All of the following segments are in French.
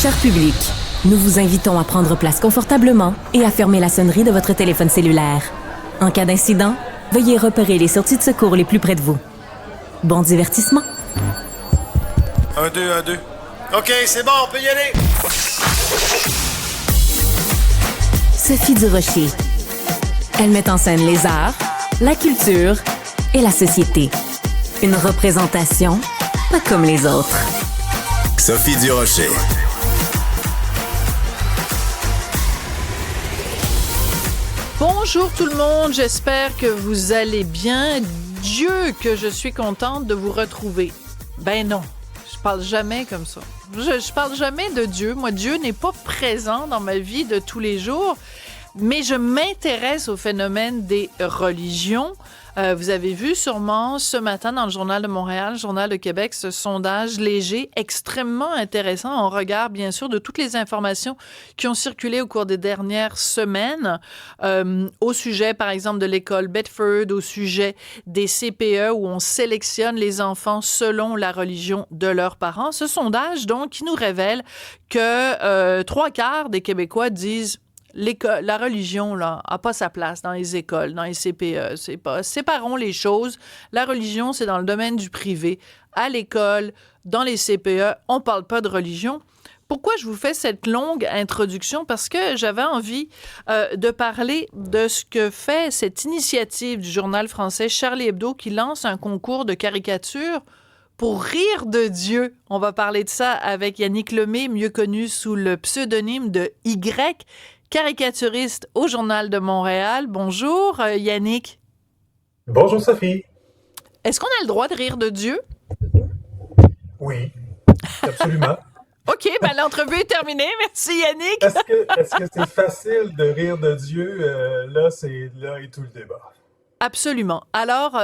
Cher public, nous vous invitons à prendre place confortablement et à fermer la sonnerie de votre téléphone cellulaire. En cas d'incident, veuillez repérer les sorties de secours les plus près de vous. Bon divertissement. 1, 2, 1, 2. OK, c'est bon, on peut y aller. Sophie Durocher. Elle met en scène les arts, la culture et la société. Une représentation pas comme les autres. Sophie Durocher. Bonjour tout le monde, j'espère que vous allez bien. Dieu, que je suis contente de vous retrouver. Ben non, je parle jamais comme ça. Je parle jamais de Dieu. Moi, Dieu n'est pas présent dans ma vie de tous les jours, mais je m'intéresse au phénomène des religions. Vous avez vu sûrement ce matin dans le Journal de Montréal, le Journal de Québec, ce sondage léger, extrêmement intéressant en regard, bien sûr, de toutes les informations qui ont circulé au cours des dernières semaines au sujet, par exemple, de l'école Bedford, au sujet des CPE où on sélectionne les enfants selon la religion de leurs parents. Ce sondage, donc, qui nous révèle que 3/4 des Québécois disent la religion, là, a pas sa place dans les écoles, dans les CPE. C'est pas, séparons les choses. La religion, c'est dans le domaine du privé. À l'école, dans les CPE, on parle pas de religion. Pourquoi je vous fais cette longue introduction? Parce que j'avais envie de parler de ce que fait cette initiative du journal français Charlie Hebdo qui lance un concours de caricature pour rire de Dieu. On va parler de ça avec Yannick Lemay, mieux connu sous le pseudonyme de Y, caricaturiste au Journal de Montréal. Bonjour, Yannick. Bonjour, Sophie. Est-ce qu'on a le droit de rire de Dieu? Oui, absolument. OK, ben l'entrevue est terminée. Merci, Yannick. Est-ce que c'est facile de rire de Dieu? Là est tout le débat. Absolument. Alors,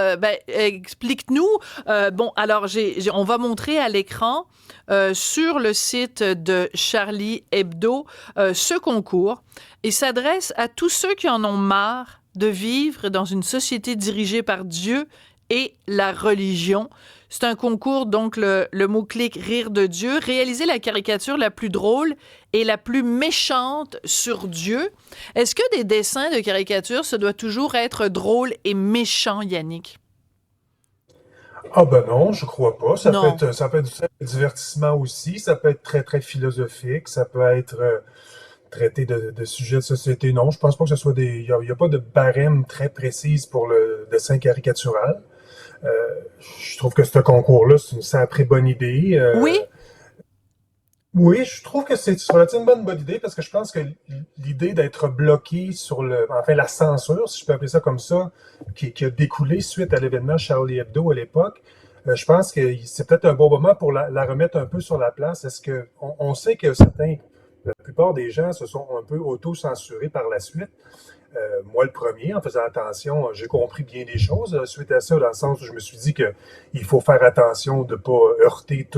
explique-nous. On va montrer à l'écran sur le site de Charlie Hebdo ce concours. Il s'adresse à tous ceux qui en ont marre de vivre dans une société dirigée par Dieu et la religion. C'est un concours, donc le mot-clic « Rire de Dieu », réaliser la caricature la plus drôle et la plus méchante sur Dieu. Est-ce que des dessins de caricature, ça doit toujours être drôle et méchant, Yannick? Ah ben non, je crois pas. Ça Non. peut être du divertissement aussi, ça peut être très, très philosophique, ça peut être traité de sujets de société. Non, je pense pas que ce soit il y a pas de barème très précise pour le dessin caricatural. Je trouve que ce concours-là, c'est une sacrée bonne idée. Oui? Oui, je trouve que c'est une bonne idée parce que je pense que l'idée d'être bloqué sur la censure, si je peux appeler ça comme ça, qui a découlé suite à l'événement Charlie Hebdo à l'époque, je pense que c'est peut-être un bon moment pour la remettre un peu sur la place. Est-ce que on sait que la plupart des gens se sont un peu auto-censurés par la suite. Moi, le premier, en faisant attention, j'ai compris bien des choses suite à ça, dans le sens où je me suis dit qu'il faut faire attention de ne pas heurter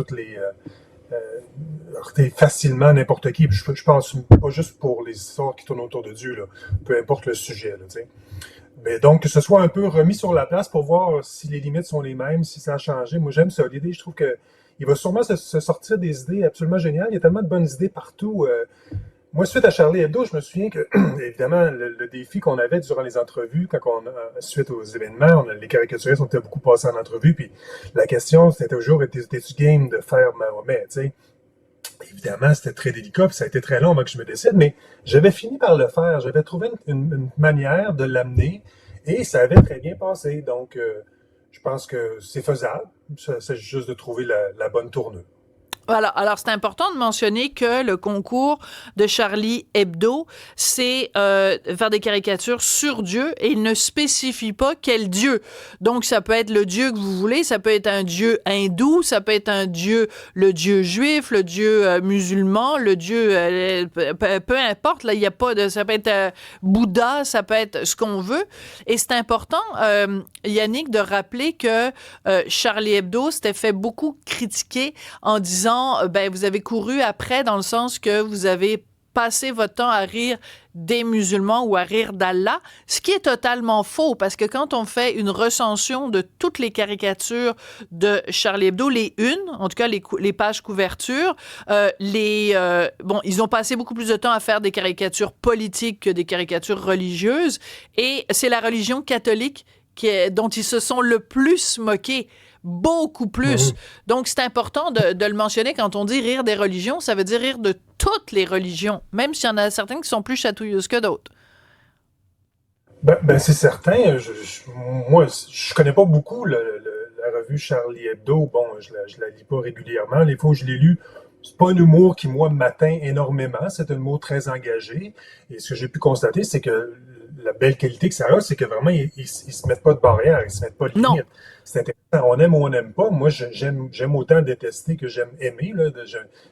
heurter facilement n'importe qui. Puis je pense pas juste pour les histoires qui tournent autour de Dieu, là, peu importe le sujet. Là, tu sais. Mais donc, que ce soit un peu remis sur la place pour voir si les limites sont les mêmes, si ça a changé. Moi, j'aime ça. L'idée, je trouve qu'il va sûrement se sortir des idées absolument géniales. Il y a tellement de bonnes idées partout. Moi, suite à Charlie Hebdo, je me souviens que, évidemment, le défi qu'on avait durant les entrevues, suite aux événements, les caricaturistes ont été beaucoup passés en entrevue, puis la question, c'était toujours, étais-tu game de faire Mahomet, tu sais? Évidemment, c'était très délicat, puis ça a été très long avant que je me décide, mais j'avais fini par le faire. J'avais trouvé une manière de l'amener, et ça avait très bien passé. Donc, je pense que c'est faisable. C'est juste de trouver la bonne tournure. Voilà. Alors, c'est important de mentionner que le concours de Charlie Hebdo, c'est faire des caricatures sur Dieu et il ne spécifie pas quel Dieu. Donc, ça peut être le Dieu que vous voulez, ça peut être un Dieu hindou, ça peut être le Dieu juif, le Dieu musulman, le Dieu, peu importe, là, il n'y a pas de, ça peut être Bouddha, ça peut être ce qu'on veut. Et c'est important, Yannick, de rappeler que Charlie Hebdo s'était fait beaucoup critiquer en disant vous avez couru après dans le sens que vous avez passez votre temps à rire des musulmans ou à rire d'Allah, ce qui est totalement faux, parce que quand on fait une recension de toutes les caricatures de Charlie Hebdo, les unes, en tout cas les pages couverture, ils ont passé beaucoup plus de temps à faire des caricatures politiques que des caricatures religieuses, et c'est la religion catholique dont ils se sont le plus moqués. Beaucoup plus. Donc, c'est important de le mentionner quand on dit rire des religions, ça veut dire rire de toutes les religions, même s'il y en a certaines qui sont plus chatouilleuses que d'autres. Ben, c'est certain. Moi, je connais pas beaucoup la revue Charlie Hebdo. Bon, je la lis pas régulièrement. Les fois où je l'ai lu, c'est pas un humour qui, moi, m'atteint énormément. C'est un humour très engagé. Et ce que j'ai pu constater, c'est que la belle qualité que ça a, c'est que vraiment, ils se mettent pas de barrière, ils se mettent pas de limite. C'est intéressant. On aime ou on n'aime pas. Moi, j'aime autant détester que j'aime aimer. Là.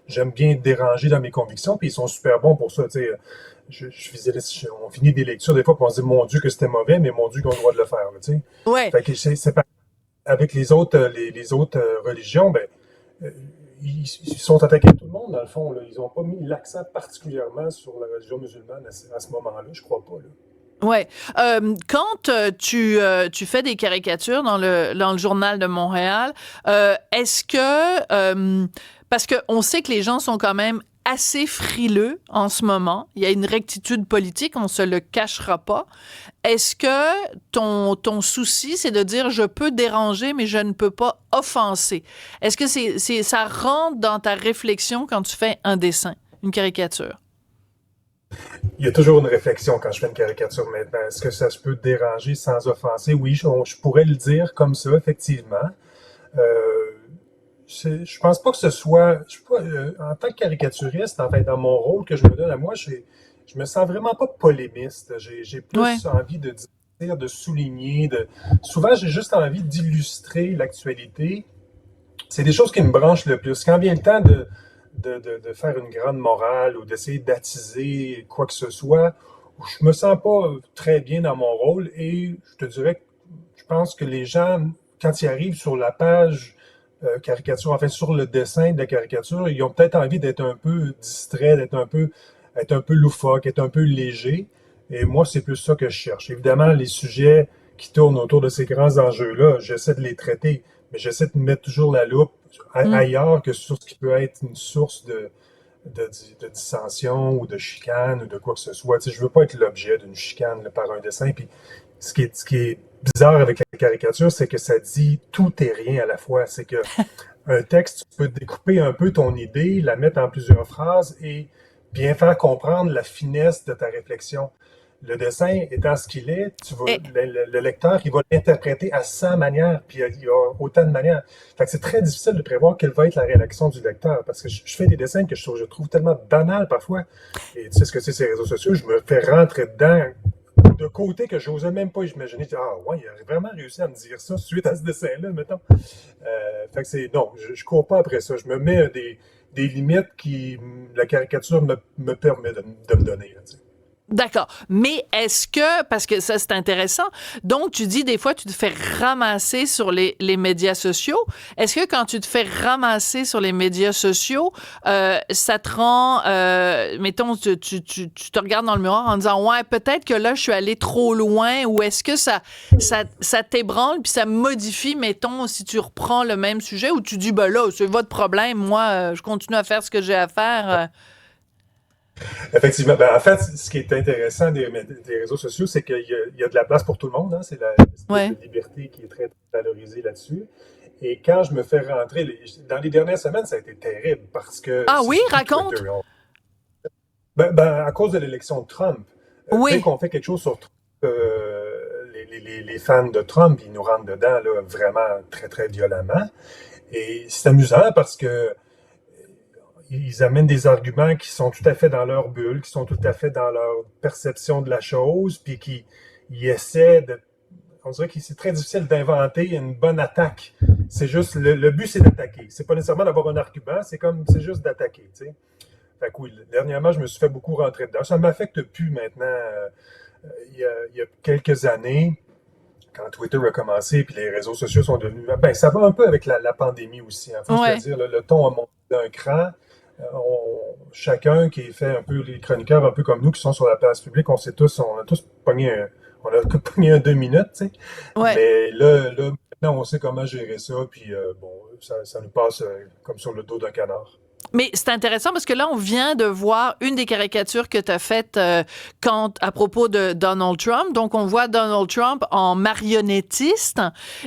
J'aime bien déranger dans mes convictions, puis ils sont super bons pour ça. Tu sais, on finit des lectures des fois, puis on se dit, mon Dieu, que c'était mauvais, mais mon Dieu, qu'on a le droit de le faire. Là, tu sais. Ouais. Fait que avec les autres, les autres religions, ben, ils sont attaqués à tout le monde, dans le fond. Là. Ils n'ont pas mis l'accent particulièrement sur la religion musulmane à ce moment-là, je crois pas. Là. Ouais. Quand tu fais des caricatures dans le Journal de Montréal, est-ce que parce que on sait que les gens sont quand même assez frileux en ce moment, il y a une rectitude politique, on se le cachera pas. Est-ce que ton souci, c'est de dire je peux déranger, mais je ne peux pas offenser? Est-ce que ça rentre dans ta réflexion quand tu fais un dessin, une caricature? Il y a toujours une réflexion quand je fais une caricature maintenant. Est-ce que ça se peut déranger sans offenser? Oui, je pourrais le dire comme ça, effectivement. Je pense pas que ce soit... en tant que caricaturiste, en fait, dans mon rôle que je me donne à moi, je me sens vraiment pas polémiste. J'ai plus envie de dire, de souligner. Souvent, j'ai juste envie d'illustrer l'actualité. C'est des choses qui me branchent le plus. Quand vient le temps de faire une grande morale ou d'essayer d'attiser quoi que ce soit, je me sens pas très bien dans mon rôle et je te dirais que je pense que les gens, quand ils arrivent sur la page caricature, enfin sur le dessin de la caricature, ils ont peut-être envie d'être un peu distraits, être un peu loufoque, être un peu léger. Et moi, c'est plus ça que je cherche. Évidemment, les sujets qui tournent autour de ces grands enjeux-là, j'essaie de les traiter, mais j'essaie de mettre toujours la loupe ailleurs que sur ce qui peut être une source de dissension ou de chicane ou de quoi que ce soit. Tu sais, je veux pas être l'objet d'une chicane là, par un dessin. Puis ce qui est bizarre avec la caricature, c'est que ça dit tout et rien à la fois. C'est que un texte, tu peux découper un peu ton idée, la mettre en plusieurs phrases et bien faire comprendre la finesse de ta réflexion. Le dessin étant ce qu'il est, le lecteur, il va l'interpréter à 100 manières, puis il y a autant de manières. Fait que c'est très difficile de prévoir quelle va être la réaction du lecteur, parce que je fais des dessins que je trouve tellement banals parfois. Et tu sais ce que c'est ces réseaux sociaux, je me fais rentrer dedans de côté que j'osais même pas imaginer. Ah ouais, il a vraiment réussi à me dire ça suite à ce dessin-là, mettons. Fait que non, je cours pas après ça. Je me mets des limites qui la caricature me permet de me donner. Là, tu sais. D'accord. Mais est-ce que, parce que ça c'est intéressant, donc tu dis des fois tu te fais ramasser sur les médias sociaux. Est-ce que quand tu te fais ramasser sur les médias sociaux, ça te rend, mettons, tu te regardes dans le miroir en disant ouais, peut-être que là je suis allé trop loin, ou est-ce que ça t'ébranle puis ça modifie, mettons, si tu reprends le même sujet, ou tu dis ben là c'est votre problème, moi je continue à faire ce que j'ai à faire. Effectivement. Ben, en fait, ce qui est intéressant des réseaux sociaux, c'est qu'il y a de la place pour tout le monde. Hein? C'est la liberté qui est très valorisée là-dessus. Et quand je me fais rentrer, dans les dernières semaines, ça a été terrible parce que... Ah oui, raconte! Twitter, à cause de l'élection de Trump. Dès qu'on fait quelque chose sur Trump, les fans de Trump, ils nous rentrent dedans là, vraiment très, très violemment. Et c'est amusant parce que ils amènent des arguments qui sont tout à fait dans leur bulle, qui sont tout à fait dans leur perception de la chose, puis qui essaient de... On dirait que c'est très difficile d'inventer une bonne attaque. C'est juste... Le but, c'est d'attaquer. C'est pas nécessairement d'avoir un argument, c'est juste d'attaquer, tu sais. Fait que oui, dernièrement, je me suis fait beaucoup rentrer dedans. Ça ne m'affecte plus maintenant. Il y a quelques années, quand Twitter a commencé, puis les réseaux sociaux sont devenus... Ben, ça va un peu avec la pandémie aussi. Il faut se dire, le ton a monté d'un cran. chacun qui est fait un peu, les chroniqueurs un peu comme nous qui sont sur la place publique, on a tous on a pogné un 2 minutes, tu sais. Ouais. Mais là, maintenant, on sait comment gérer ça, puis bon, ça nous passe comme sur le dos d'un canard. Mais c'est intéressant parce que là, on vient de voir une des caricatures que tu as faites à propos de Donald Trump. Donc, on voit Donald Trump en marionnettiste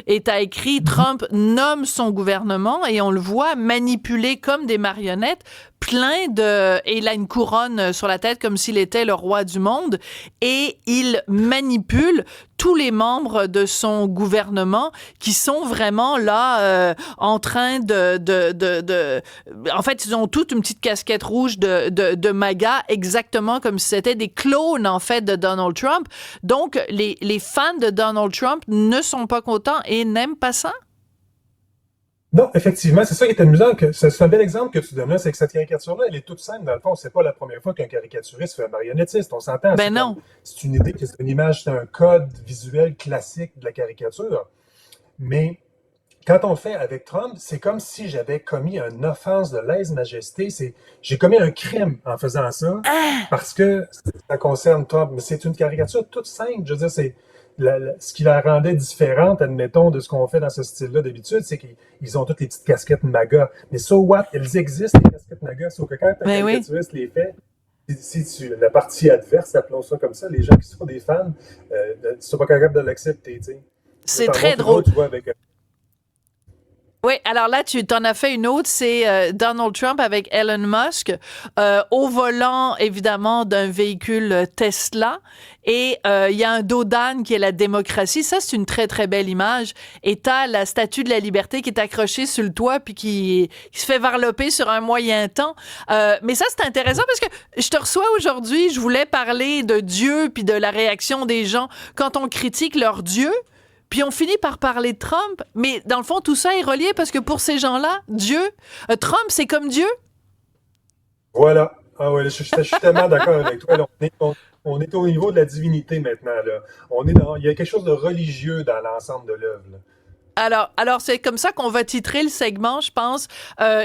et tu as écrit « Trump nomme son gouvernement » et on le voit manipuler comme des marionnettes et il a une couronne sur la tête comme s'il était le roi du monde et il manipule tous les membres de son gouvernement qui sont vraiment là en train en fait, ils ont toutes une petite casquette rouge de MAGA, exactement comme si c'était des clones, en fait, de Donald Trump. Donc, les fans de Donald Trump ne sont pas contents et n'aiment pas ça? Non, effectivement, c'est ça qui est amusant. C'est un bel exemple que tu donnes là, c'est que cette caricature-là, elle est toute simple. Dans le fond, c'est pas la première fois qu'un caricaturiste fait un marionnettiste. On s'entend. Ben non. C'est une idée, c'est une image, c'est un code visuel classique de la caricature. Mais quand on le fait avec Trump, c'est comme si j'avais commis une offense de lèse-majesté. J'ai commis un crime en faisant ça parce que ça concerne Trump. Mais c'est une caricature toute simple. Je veux dire, c'est ce qui la rendait différente, admettons, de ce qu'on fait dans ce style-là d'habitude, c'est qu'ils ont toutes les petites casquettes MAGA. Mais so what? Elles existent, les casquettes MAGA. Sauf que quand un caricaturiste les fait, la partie adverse, appelons ça comme ça, les gens qui sont des fans, ne sont pas capables de l'accepter. T'sais. C'est très drôle. Tu vois, avec Oui, alors là, tu t'en as fait une autre, c'est Donald Trump avec Elon Musk au volant, évidemment, d'un véhicule Tesla. Et il y a un dos d'âne qui est la démocratie. Ça, c'est une très, très belle image. Et t'as la Statue de la Liberté qui est accrochée sur le toit puis qui se fait varloper sur un moyen temps. Mais ça, c'est intéressant parce que je te reçois aujourd'hui, je voulais parler de Dieu puis de la réaction des gens quand on critique leur Dieu. Puis on finit par parler de Trump, mais dans le fond, tout ça est relié parce que pour ces gens-là, Trump, c'est comme Dieu. Voilà. Ah ouais, je suis tellement d'accord avec toi. Là, on est au niveau de la divinité maintenant. Là. Il y a quelque chose de religieux dans l'ensemble de l'œuvre. Alors c'est comme ça qu'on va titrer le segment, je pense.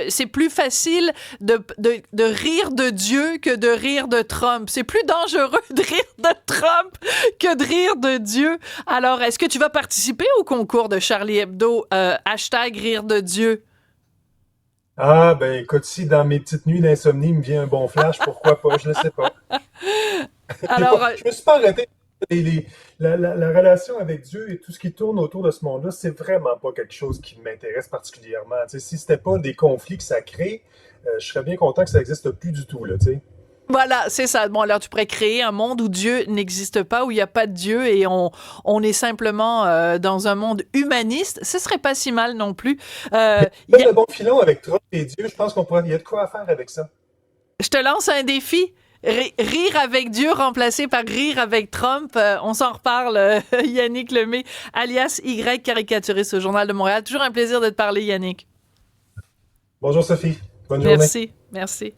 C'est plus facile de rire de Dieu que de rire de Trump. C'est plus dangereux de rire de Trump que de rire de Dieu. Alors, est-ce que tu vas participer au concours de Charlie Hebdo, #rire de Dieu? Ah, ben écoute, si dans mes petites nuits d'insomnie me vient un bon flash, pourquoi pas? Je ne sais pas. Alors, je me suis pas arrêté. La relation avec Dieu et tout ce qui tourne autour de ce monde-là, c'est vraiment pas quelque chose qui m'intéresse particulièrement. T'sais, si c'était pas des conflits que ça crée, je serais bien content que ça n'existe plus du tout. Là, t'sais. Voilà, c'est ça. Bon, alors tu pourrais créer un monde où Dieu n'existe pas, où il n'y a pas de Dieu et on est simplement dans un monde humaniste. Ce serait pas si mal non plus. Le bon filon avec Trump et Dieu, je pense il y a de quoi faire avec ça. Je te lance un défi. Rire avec Dieu remplacé par rire avec Trump. On s'en reparle, Yannick Lemay, alias Y, caricaturiste au Journal de Montréal. Toujours un plaisir de te parler, Yannick. Bonjour Sophie. Bonne journée. Merci.